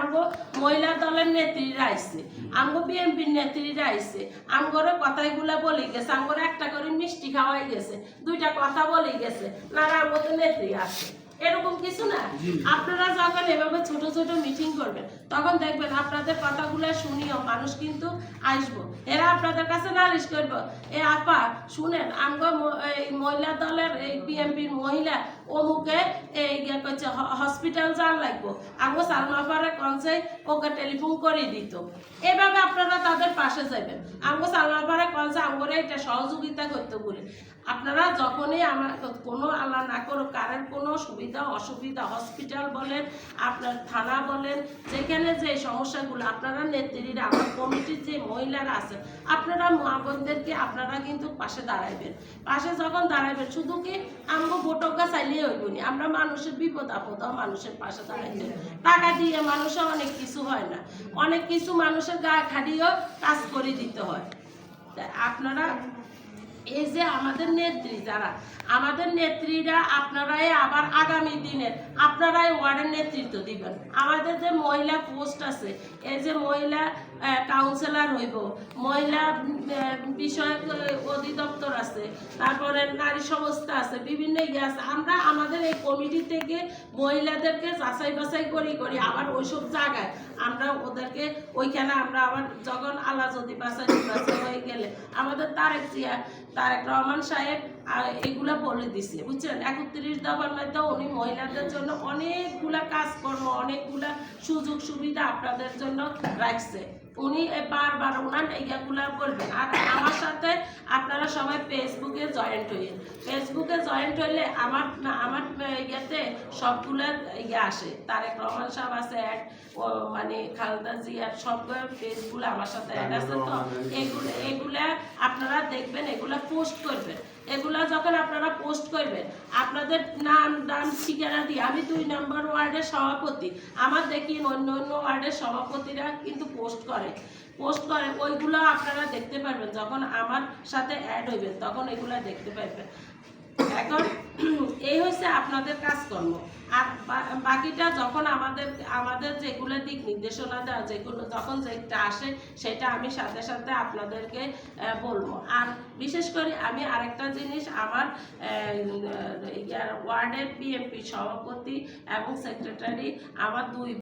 আমগো মহিলা দলের নেত্রীরা আইছে, আমগো বিএনপির নেত্রীরা আইছে, আমগোর কথাগুলা বলে গেছে, আমগোর একটা করে মিষ্টি খাওয়াই গেছে, দুইটা কথা বলে গেছে, না আমগো তো নেত্রী আছে, এরকম কিছু না। আপনারা যখন এভাবে ছোট ছোট মিটিং করবেন তখন দেখবেন আপনাদের কথাগুলো শুনিও মানুষ কিন্তু আসবো, এরা আপনাদের কাছে নালিশ করবো, এ আপা শুনেন আমগো এই মহিলা দলের এই বিএনপির মহিলা অমুকে এই করছে হসপিটাল যান লাগবো, আমগো সালমাপারে কনসে ওকে টেলিফোন করে দিত, এভাবে আপনারা তাদের পাশে যাবেন। আমগো সালমাপারে কনসে আমগরে এটা সহযোগিতা করতে বলে আপনারা যখনই আমার কোনো আল্লাহ না করো কারের কোনো সুবিধা অসুবিধা হসপিটাল বলেন আপনার থানা বলেন যেখানে যে সমস্যাগুলো আপনারা নেত্রীরা আমার কমিটির যে মহিলারা আছেন আপনারা মা বোনদেরকে আপনারা কিন্তু পাশে দাঁড়াইবেন। পাশে যখন দাঁড়াইবেন শুধু কি আমগো ভোটকা চাইলেই হইব না, আমরা মানুষের বিপদ আপদ মানুষের পাশে দাঁড়াইতে টাকা দিয়ে মানুষের অনেক কিছু হয় না, অনেক কিছু মানুষের গা খাটিয়েও কাজ করে দিতে হয়। আপনারা এই যে আমাদের নেত্রী যারা আমাদের নেত্রীরা আপনারাই আবার আগামী দিনের আপনারাই ওয়ার্ডের নেতৃত্ব দিবেন। আমাদের যে মহিলা পোস্ট আছে এই যে মহিলা কাউন্সিলর হইব, মহিলা বিষয়ক অধিদপ্তর আছে, তারপরে নারী সংস্থা আছে, বিভিন্ন ইয়ে আছে, আমরা আমাদের এই কমিটি থেকে মহিলাদেরকে যাচাই বাছাই করি আবার ওইসব জায়গায় আমরা ওদেরকে ওইখানে আমরা আবার যখন আল্লাহ যদি বাছাই হয়ে গেলে আমাদের তারেক রহমান সাহেব এগুলা বলে দিছে বুঝছেন, 31 দফার মধ্যে উনি মহিলাদের জন্য অনেকগুলা কাজকর্ম অনেকগুলা সুযোগ সুবিধা আপনাদের জন্য রাখছে, উনি বারবার ওনার এইগুলা করবেন। আর আমার সাথে আপনারা সবাই ফেসবুকে জয়েন্ট হইলে আমার ইয়েতে সবগুলা ইয়ে আসে, তারেক রহমান সাহেব আছে এক মানে খালেদা জিয়ার সবগুলো পেজগুলো আমার সাথে অ্যাড আছে, তো এগুলা আপনারা দেখবেন, এগুলা পোস্ট করবেন, এগুলা যখন আপনারা পোস্ট করবেন আপনাদের নাম ঠিকানা দিয়ে আমি 2 নম্বর ওয়ার্ডের সভাপতি, আমার দেখি অন্য ওয়ার্ডের সভাপতিরা কিন্তু পোস্ট করে ওইগুলো আপনারা দেখতে পারবেন, যখন আমার সাথে অ্যাড হইবেন তখন এগুলা দেখতে পারবেন। এখন এই হচ্ছে আপনাদের কাজকর্ম, আর বাকিটা যখন আমাদের যেগুলো দিক নির্দেশনা দেওয়া যেগুলো যখন যেটা আসে সেটা আমি সাথে সাথে আপনাদেরকে বলবো। আর বিশেষ করে আমি আরেকটা জিনিস আমার ওয়ার্ডের বিএনপি সভাপতি এবং সেক্রেটারি আমার 2